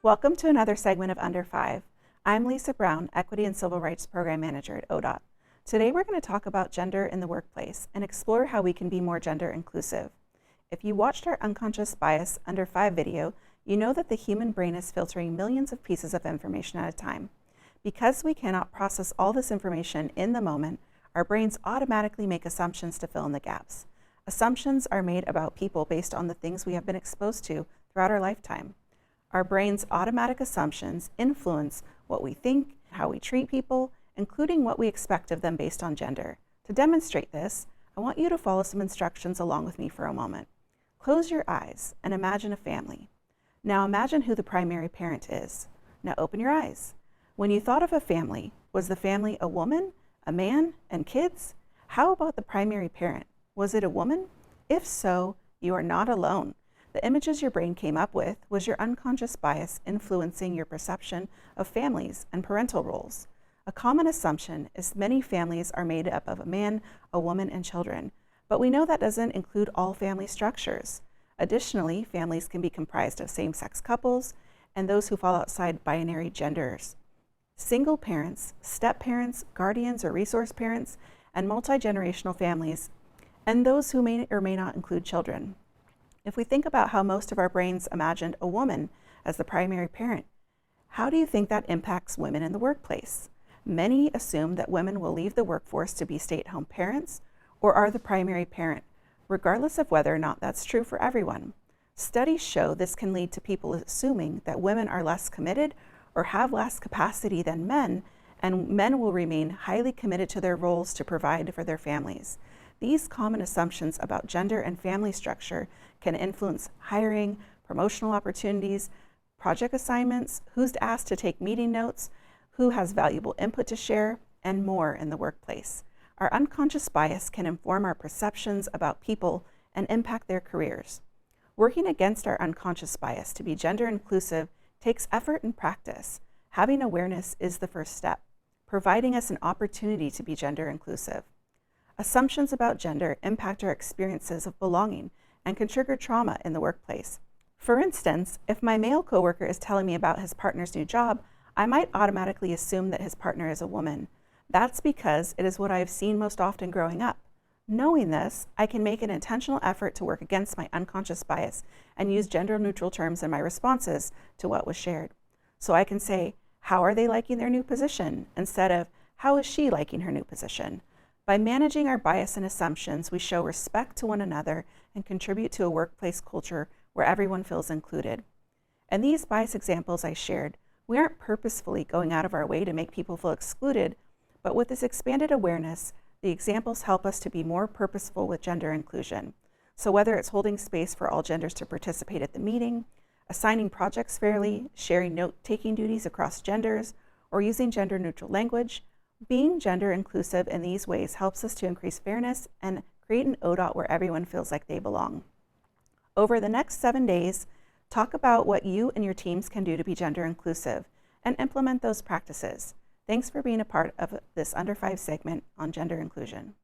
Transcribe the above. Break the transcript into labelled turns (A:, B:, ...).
A: Welcome to another segment of Under 5. I'm Lisa Brown, Equity and Civil Rights Program Manager at ODOT. Today we're going to talk about gender in the workplace and explore how we can be more gender inclusive. If you watched our Unconscious Bias Under 5 video, you know that the human brain is filtering millions of pieces of information at a time. Because we cannot process all this information in the moment, our brains automatically make assumptions to fill in the gaps. Assumptions are made about people based on the things we have been exposed to throughout our lifetime. Our brain's automatic assumptions influence what we think, how we treat people, including what we expect of them based on gender. To demonstrate this, I want you to follow some instructions along with me for a moment. Close your eyes and imagine a family. Now imagine who the primary parent is. Now open your eyes. When you thought of a family, was the family a woman, a man, and kids? How about the primary parent? Was it a woman? If so, you are not alone. The images your brain came up with was your unconscious bias influencing your perception of families and parental roles. A common assumption is many families are made up of a man, a woman, and children, but we know that doesn't include all family structures. Additionally, families can be comprised of same-sex couples and those who fall outside binary genders. Single parents, step-parents, guardians or resource parents, and multi-generational families, and those who may or may not include children. If we think about how most of our brains imagined a woman as the primary parent, how do you think that impacts women in the workplace? Many assume that women will leave the workforce to be stay-at-home parents or are the primary parent, regardless of whether or not that's true for everyone. Studies show this can lead to people assuming that women are less committed or have less capacity than men, and men will remain highly committed to their roles to provide for their families. These common assumptions about gender and family structure can influence hiring, promotional opportunities, project assignments, who's asked to take meeting notes, who has valuable input to share, and more in the workplace. Our unconscious bias can inform our perceptions about people and impact their careers. Working against our unconscious bias to be gender inclusive takes effort and practice. Having awareness is the first step, providing us an opportunity to be gender inclusive. Assumptions about gender impact our experiences of belonging and can trigger trauma in the workplace. For instance, if my male coworker is telling me about his partner's new job, I might automatically assume that his partner is a woman. That's because it is what I have seen most often growing up. Knowing this, I can make an intentional effort to work against my unconscious bias and use gender-neutral terms in my responses to what was shared. So I can say, how are they liking their new position? Instead of, how is she liking her new position? By managing our bias and assumptions, we show respect to one another and contribute to a workplace culture where everyone feels included. In these bias examples I shared, we aren't purposefully going out of our way to make people feel excluded, but with this expanded awareness, the examples help us to be more purposeful with gender inclusion. So whether it's holding space for all genders to participate at the meeting, assigning projects fairly, sharing note-taking duties across genders, or using gender-neutral language, being gender inclusive in these ways helps us to increase fairness and create an ODOT where everyone feels like they belong. Over the next 7 days, talk about what you and your teams can do to be gender inclusive and implement those practices. Thanks for being a part of this Under 5 segment on gender inclusion.